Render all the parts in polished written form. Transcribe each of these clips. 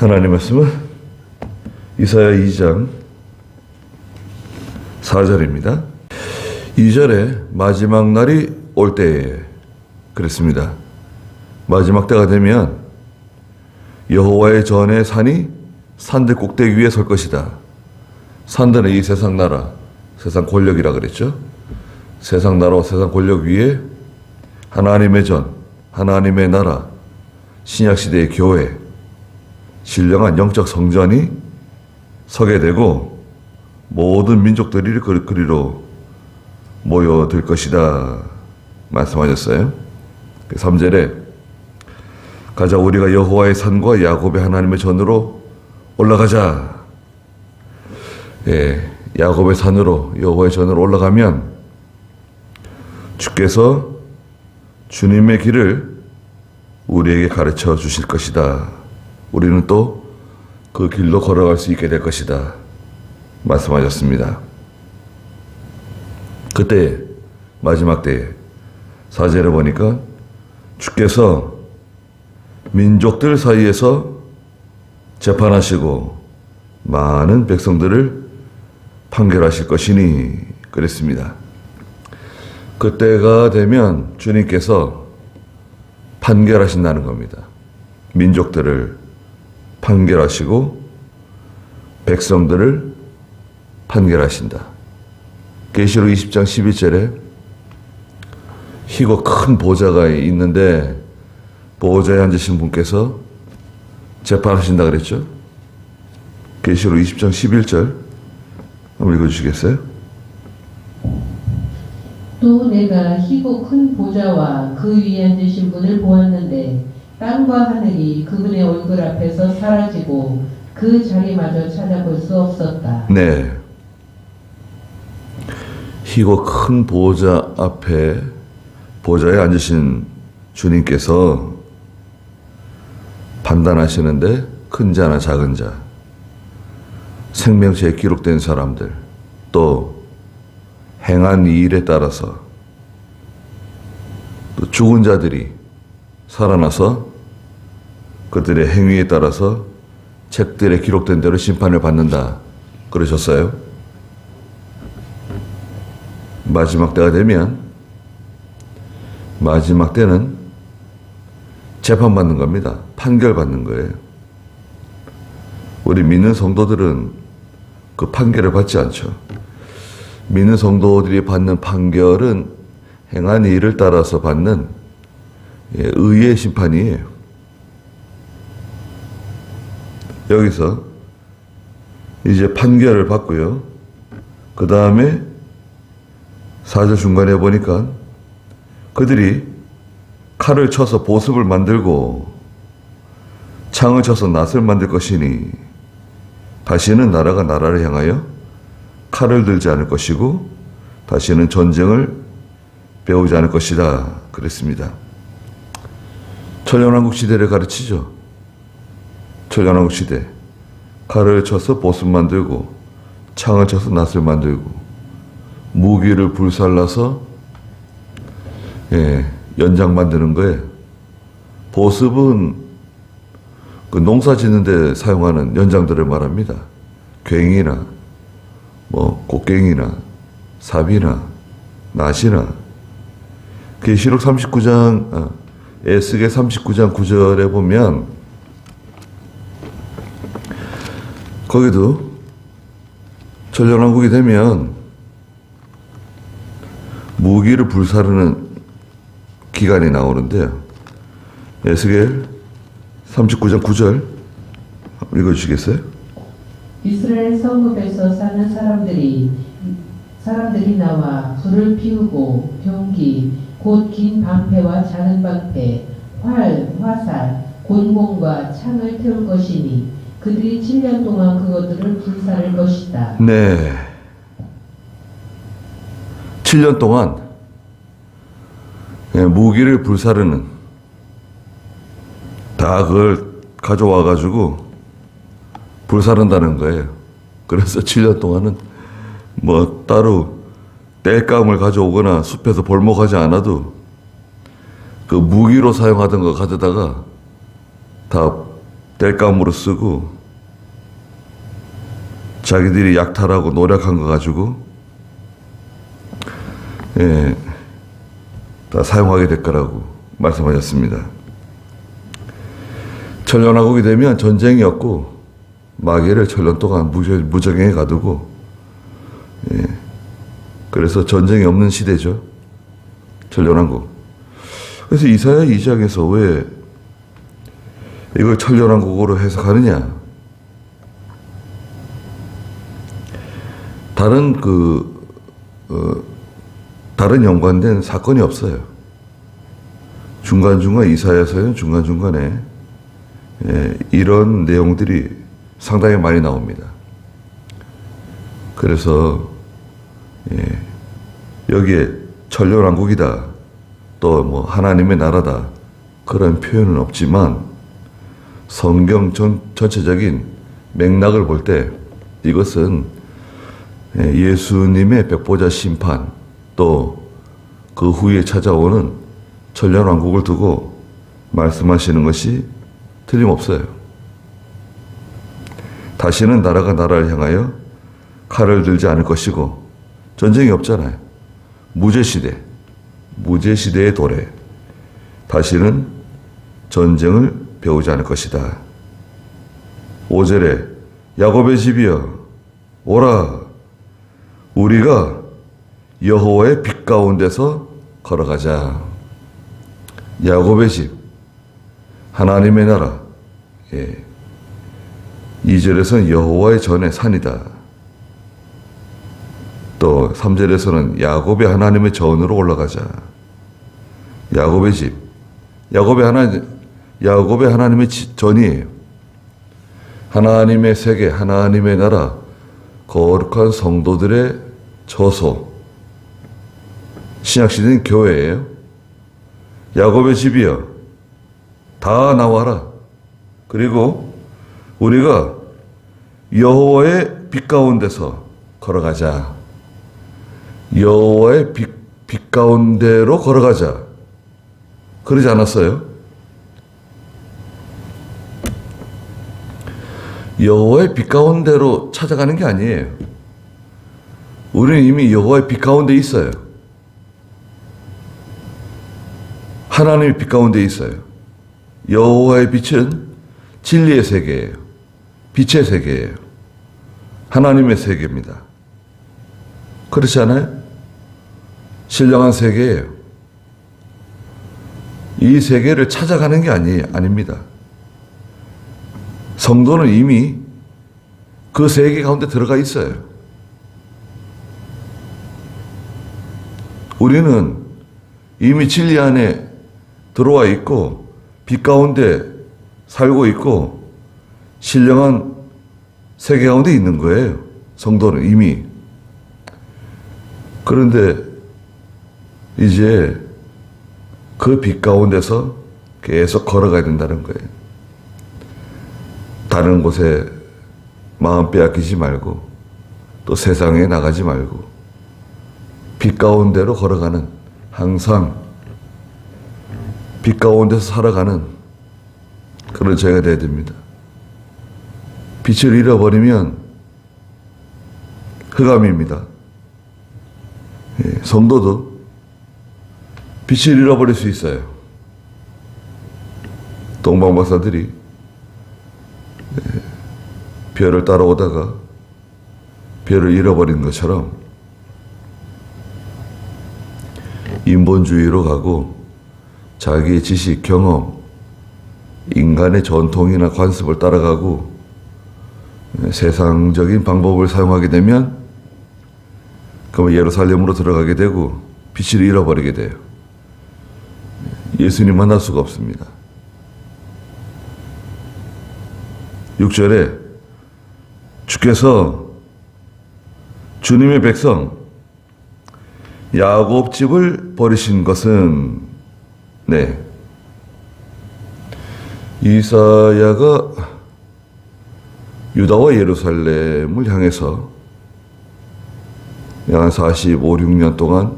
하나님 말씀은 이사야 2장 4절입니다. 2절에 마지막 날이 올 때에 그랬습니다. 마지막 때가 되면 여호와의 전의 산이 산들 꼭대기 위에 설 것이다. 산들은 이 세상 나라, 세상 권력이라 그랬죠. 세상 나라와 세상 권력 위에 하나님의 전, 하나님의 나라, 신약시대의 교회, 신령한 영적 성전이 서게 되고 모든 민족들이 그리로 모여들 것이다 말씀하셨어요. 3절에 가자 우리가 여호와의 산과 야곱의 하나님의 전으로 올라가자. 야곱의 산으로 여호와의 전으로 올라가면 주께서 주님의 길을 우리에게 가르쳐 주실 것이다. 우리는 또 그 길로 걸어갈 수 있게 될 것이다 말씀하셨습니다. 그때 마지막 때에 4절에 보니까 주께서 민족들 사이에서 재판하시고 많은 백성들을 판결하실 것이니 그랬습니다. 그때가 되면 주님께서 판결하신다는 겁니다. 민족들을 판결하시고 백성들을 판결하신다. 계시록 20장 12절에 희고 큰 보좌가 있는데 보좌에 앉으신 분께서 재판하신다 그랬죠. 계시록 20장 11절 한번 읽어주시겠어요? 또 내가 희고 큰 보좌와 그 위에 앉으신 분을 보았는데 땅과 하늘이 그분의 얼굴 앞에서 사라지고 그 자리마저 찾아볼 수 없었다. 네. 희고 큰 보좌 앞에 보좌에 앉으신 주님께서 판단하시는데 큰 자나 작은 자, 생명체에 기록된 사람들, 또 행한 이 일에 따라서 또 죽은 자들이 살아나서 그들의 행위에 따라서 책들에 기록된 대로 심판을 받는다 그러셨어요. 마지막 때가 되면 마지막 때는 재판받는 겁니다. 판결받는 거예요. 우리 믿는 성도들은 그 판결을 받지 않죠. 믿는 성도들이 받는 판결은 행한 일을 따라서 받는 의의 심판이에요. 여기서 이제 판결을 받고요. 그 다음에 4절 중간에 보니까 그들이 칼을 쳐서 보습을 만들고 창을 쳐서 낫을 만들 것이니 다시는 나라가 나라를 향하여 칼을 들지 않을 것이고 다시는 전쟁을 배우지 않을 것이다 그랬습니다. 천년왕국 시대를 가르치죠. 천년왕국 시대 칼을 쳐서 보습 만들고 창을 쳐서 낫을 만들고 무기를 불살라서 연장 만드는 거예요. 보습은 그 농사 짓는 데 사용하는 연장들을 말합니다. 괭이나 곡괭이나 삽이나 낫이나 계시록 39장 에스겔 39장 9절에 보면 거기도 천년왕국이 되면 무기를 불사르는 기간이 나오는데요. 에스겔 39장 9절 읽어주시겠어요? 이스라엘 성읍에서 사는 사람들이 나와 불을 피우고 병기 곧 긴 방패와 작은 방패, 활, 화살, 곤봉과 창을 태울 것이니 그들이 7년 동안 그것들을 불사를 것이다. 네. 7년 동안 무기를 불사르는 다 그걸 가져와가지고 불사른다는 거예요. 그래서 7년 동안은 따로 땔감을 가져오거나 숲에서 벌목하지 않아도 그 무기로 사용하던 거 가져다가 다 땔감으로 쓰고 자기들이 약탈하고 노력한 거 가지고 다 사용하게 될 거라고 말씀하셨습니다. 천년왕국이 되면 전쟁이 없고 마귀를 천년 동안 무적행에 가두고 그래서 전쟁이 없는 시대죠. 천년왕국. 그래서 이사야 2장에서 왜 이걸 천년왕국으로 해석하느냐? 다른 연관된 사건이 없어요. 중간중간 이사야서는 중간중간에 이런 내용들이 상당히 많이 나옵니다. 그래서 여기에 천년왕국이다, 또 뭐 하나님의 나라다, 그런 표현은 없지만 성경 전체적인 맥락을 볼 때 이것은 예수님의 백보자 심판, 또 그 후에 찾아오는 천년왕국을 두고 말씀하시는 것이 틀림없어요. 다시는 나라가 나라를 향하여 칼을 들지 않을 것이고, 전쟁이 없잖아요. 무제시대의 도래. 다시는 전쟁을 배우지 않을 것이다. 5절에 야곱의 집이여 오라, 우리가 여호와의 빛 가운데서 걸어가자. 야곱의 집, 하나님의 나라. 2절에서는 여호와의 전의 산이다. 또 3절에서는 야곱의 하나님의 전으로 올라가자. 야곱의 집, 야곱의 하나님의 전이에요. 하나님의 세계, 하나님의 나라, 거룩한 성도들의 처소. 신약시대는 교회예요. 야곱의 집이여 다 나와라. 그리고 우리가 여호와의 빛 가운데서 걸어가자. 여호와의 빛 가운데로 걸어가자. 그러지 않았어요? 여호와의 빛 가운데로 찾아가는 게 아니에요. 우리는 이미 여호와의 빛 가운데 있어요. 하나님의 빛 가운데 있어요. 여호와의 빛은 진리의 세계예요. 빛의 세계예요. 하나님의 세계입니다. 그렇지 않아요? 신령한 세계예요. 이 세계를 찾아가는 게 아닙니다. 성도는 이미 그 세계 가운데 들어가 있어요. 우리는 이미 진리 안에 들어와 있고 빛 가운데 살고 있고 신령한 세계 가운데 있는 거예요. 성도는 이미. 그런데 이제 그 빛 가운데서 계속 걸어가야 된다는 거예요. 다른 곳에 마음 빼앗기지 말고 또 세상에 나가지 말고 빛 가운데로 걸어가는, 항상 빛 가운데서 살아가는 그런 저희가 돼야 됩니다. 빛을 잃어버리면 흑암입니다. 성도도 빛을 잃어버릴 수 있어요. 동방박사들이 별을 따라오다가 별을 잃어버린 것처럼 인본주의로 가고 자기의 지식, 경험, 인간의 전통이나 관습을 따라가고 세상적인 방법을 사용하게 되면 그러면 예루살렘으로 들어가게 되고 빛을 잃어버리게 돼요. 예수님 만날 수가 없습니다. 6절에 주께서 주님의 백성 야곱 집을 버리신 것은, 이사야가 유다와 예루살렘을 향해서 약 45, 6년 동안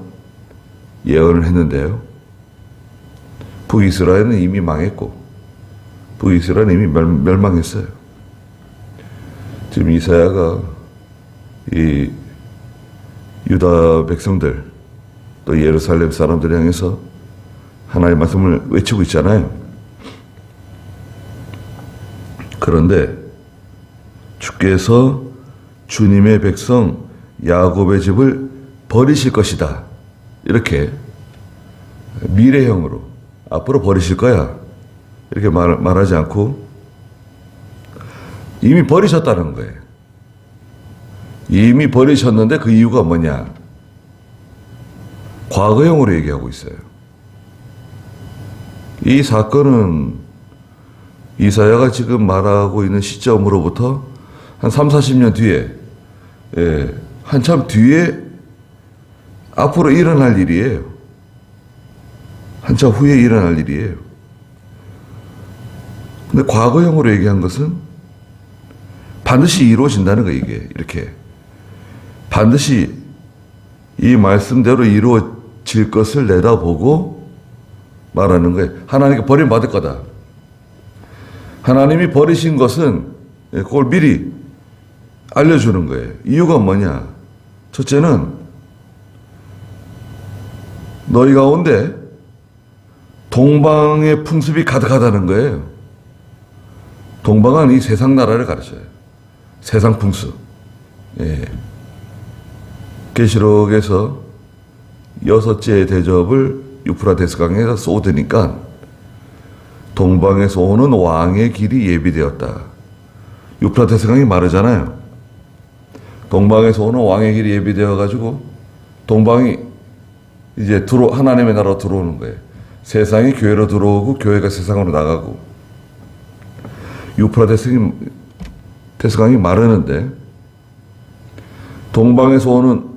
예언을 했는데요. 북이스라엘은 이미 망했고 북이스라엘은 이미 멸망했어요. 지금 이사야가 이 유다 백성들 또 예루살렘 사람들을 향해서 하나님의 말씀을 외치고 있잖아요. 그런데 주께서 주님의 백성 야곱의 집을 버리실 것이다. 이렇게 미래형으로 앞으로 버리실 거야. 이렇게 말하지 않고 이미 버리셨다는 거예요. 이미 버리셨는데 그 이유가 뭐냐? 과거형으로 얘기하고 있어요. 이 사건은 이사야가 지금 말하고 있는 시점으로부터 한 3, 40년 뒤에, 한참 뒤에 앞으로 일어날 일이에요. 한참 후에 일어날 일이에요. 근데 과거형으로 얘기한 것은 반드시 이루어진다는 거예요, 이게. 이렇게. 반드시 이 말씀대로 이루어질 것을 내다보고 말하는 거예요. 하나님께 버림받을 거다. 하나님이 버리신 것은 그걸 미리 알려주는 거예요. 이유가 뭐냐? 첫째는 너희 가운데 동방의 풍습이 가득하다는 거예요. 동방은 이 세상 나라를 가르쳐요. 세상 풍습. 예. 계시록에서 6째 대접을 유프라테스 강에서 쏟으니까 동방에서 오는 왕의 길이 예비되었다. 유프라테스 강이 마르잖아요. 동방에서 오는 왕의 길이 예비되어 가지고 동방이 이제 하나님의 나라로 들어오는 거예요. 세상이 교회로 들어오고 교회가 세상으로 나가고 유프라테스 강이 마르는데 동방에서 오는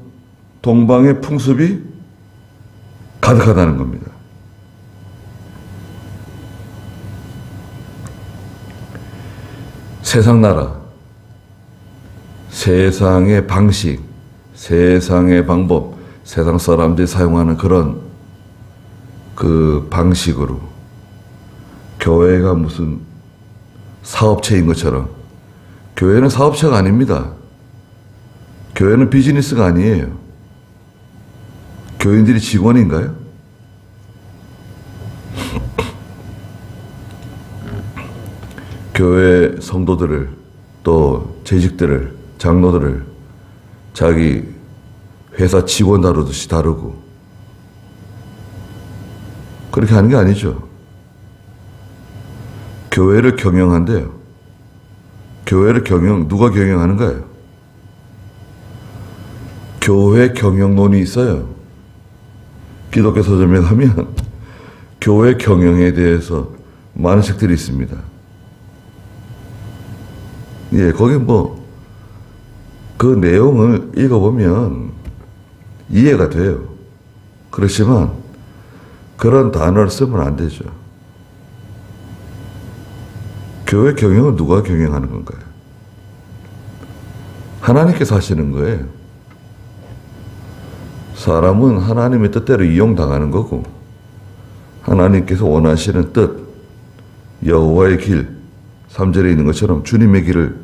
동방의 풍습이 가득하다는 겁니다. 세상 나라, 세상의 방식, 세상의 방법, 세상 사람들이 사용하는 그런 그 방식으로 교회가 무슨 사업체인 것처럼 교회는 사업체가 아닙니다. 교회는 비즈니스가 아니에요. 교인들이 직원인가요? 교회 성도들을 또 재직들을 장로들을 자기 회사 직원 다루듯이 다루고 그렇게 하는 게 아니죠. 교회를 경영한대요. 교회를 누가 경영하는 거예요? 교회 경영론이 있어요. 기독교 서점에 가면 교회 경영에 대해서 많은 책들이 있습니다. 예, 거기 그 내용을 읽어보면 이해가 돼요. 그렇지만 그런 단어를 쓰면 안 되죠. 교회 경영은 누가 경영하는 건가요? 하나님께서 하시는 거예요. 사람은 하나님의 뜻대로 이용당하는 거고 하나님께서 원하시는 뜻, 여호와의 길, 3절에 있는 것처럼 주님의 길을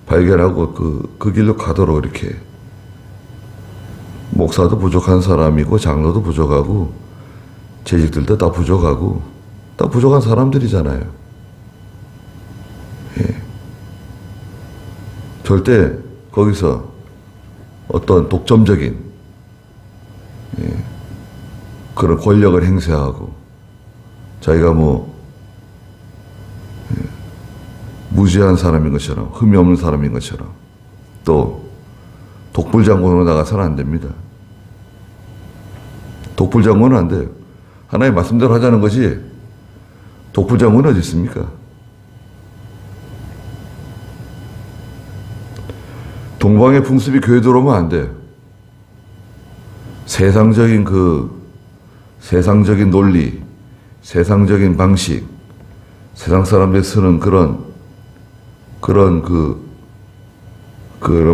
발견하고 그 길로 가도록 이렇게 목사도 부족한 사람이고 장로도 부족하고 재직들도 다 부족하고 다 부족한 사람들이잖아요. 예. 절대 거기서 어떤 독점적인 그런 권력을 행사하고 자기가 무지한 사람인 것처럼 흠이 없는 사람인 것처럼 또 독불장군으로 나가서는 안 됩니다. 독불장군은 안 돼요. 하나의 말씀대로 하자는 거지 독불장군은 어디 있습니까? 동방의 풍습이 교회 들어오면 안 돼요. 세상적인 논리, 세상적인 방식, 세상 사람들이 쓰는 그런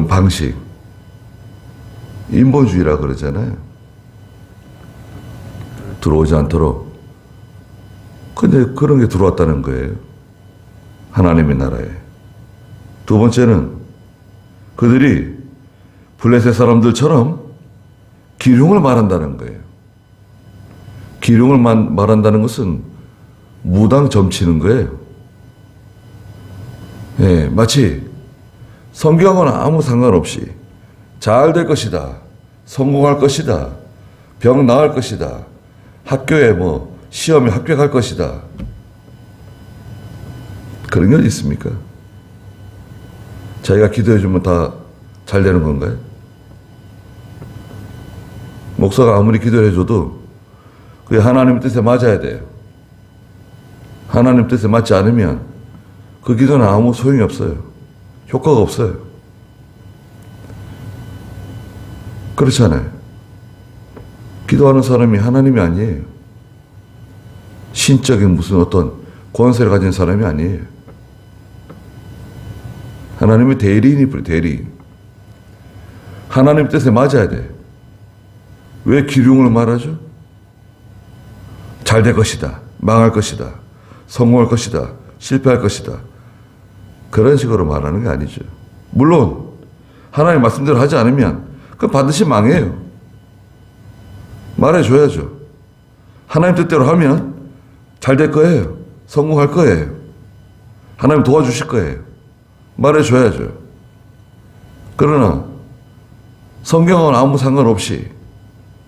방식, 인본주의라 그러잖아요. 들어오지 않도록. 근데 그런 게 들어왔다는 거예요. 하나님의 나라에. 두 번째는 그들이 블레셋 사람들처럼 기륭을 말한다는 거예요. 기륭을 말한다는 것은 무당 점치는 거예요. 예, 마치 성경하고는 아무 상관없이 잘 될 것이다, 성공할 것이다, 병 나을 것이다, 학교에 시험에 합격할 것이다. 그런 게 어디 있습니까? 자기가 기도해주면 다 잘 되는 건가요? 목사가 아무리 기도를 해줘도 그게 하나님 뜻에 맞아야 돼요. 하나님 뜻에 맞지 않으면 그 기도는 아무 소용이 없어요. 효과가 없어요. 그렇잖아요. 기도하는 사람이 하나님이 아니에요. 신적인 무슨 어떤 권세를 가진 사람이 아니에요. 하나님의 대리인이 대리인. 하나님 뜻에 맞아야 돼. 왜 기륭을 말하죠? 잘 될 것이다, 망할 것이다, 성공할 것이다, 실패할 것이다. 그런 식으로 말하는 게 아니죠. 물론 하나님 말씀대로 하지 않으면 그건 반드시 망해요. 말해줘야죠. 하나님 뜻대로 하면 잘 될 거예요. 성공할 거예요. 하나님 도와주실 거예요. 말해줘야죠. 그러나 성경은 아무 상관없이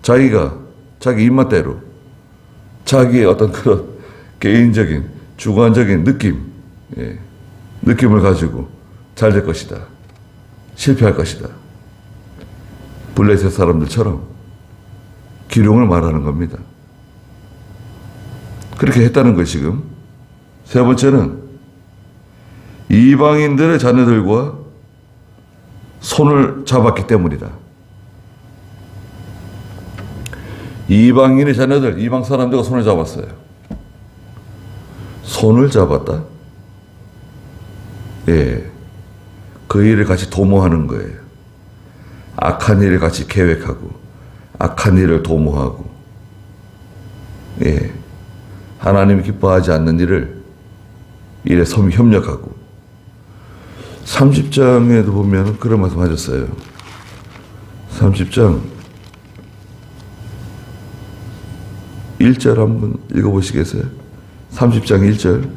자기가 자기 입맛대로 자기의 어떤 그런 개인적인 주관적인 느낌을 가지고 잘 될 것이다, 실패할 것이다, 블레셋 사람들처럼 기룡을 말하는 겁니다. 그렇게 했다는 거 지금. 세 번째는 이방인들의 자녀들과 손을 잡았기 때문이다. 이방인의 자녀들, 이방 사람들과 손을 잡았어요. 손을 잡았다? 예. 그 일을 같이 도모하는 거예요. 악한 일을 같이 계획하고, 악한 일을 도모하고, 예. 하나님이 기뻐하지 않는 일에 협력하고. 30장에도 보면 그런 말씀 하셨어요. 30장 1절 한번 읽어보시겠어요? 30장 1절.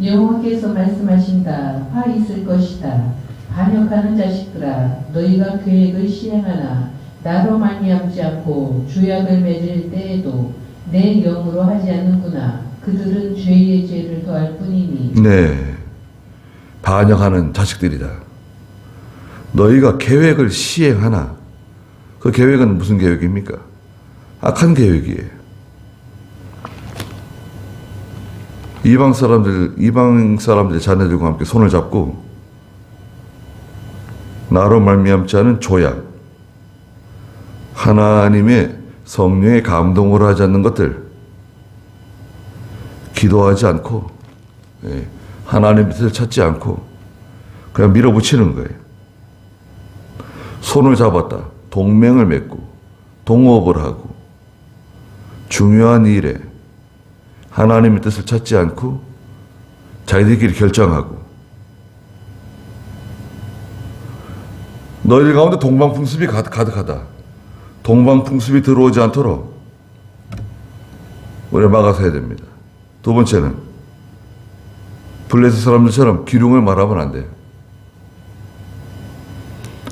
여호와께서 말씀하신다. 화 있을 것이다. 반역하는 자식들아, 너희가 계획을 시행하나 나로 말미암지 않고 주약을 맺을 때에도 내 영으로 하지 않는구나. 그들은 죄의 죄를 더할 뿐이니. 네, 반역하는 자식들이다. 너희가 계획을 시행하나, 그 계획은 무슨 계획입니까? 악한 계획이에요. 이방 사람들의 자녀들과 함께 손을 잡고 나로 말미암지 않은 조약, 하나님의 성령의 감동으로 하지 않는 것들, 기도하지 않고, 하나님의 뜻을 찾지 않고 그냥 밀어붙이는 거예요. 손을 잡았다. 동맹을 맺고 동업을 하고 중요한 일에 하나님의 뜻을 찾지 않고 자기들끼리 결정하고. 너희들 가운데 동방풍습이 가득하다. 동방풍습이 들어오지 않도록 우리가 막아서 해야 됩니다. 두 번째는 블레셋 사람들처럼 기륭을 말하면 안 돼요.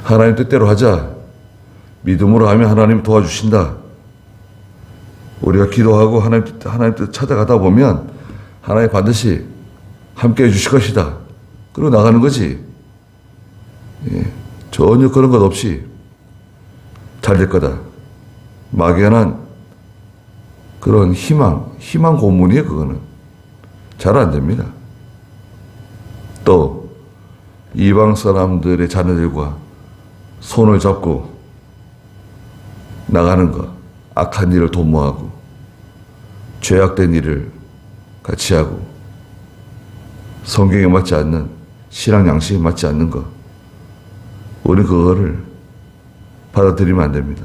하나님 뜻대로 하자. 믿음으로 하면 하나님 도와주신다. 우리가 기도하고 하나님 뜻 찾아가다 보면 하나님 반드시 함께 해주실 것이다. 그러고 나가는 거지. 예, 전혀 그런 것 없이 잘 될 거다. 막연한 그런 희망 고문이에요. 그거는 잘 안 됩니다. 또 이방 사람들의 자녀들과 손을 잡고 나가는 것, 악한 일을 도모하고 죄악된 일을 같이 하고 성경에 맞지 않는, 신앙 양식에 맞지 않는 것, 우리는 그거를 받아들이면 안 됩니다.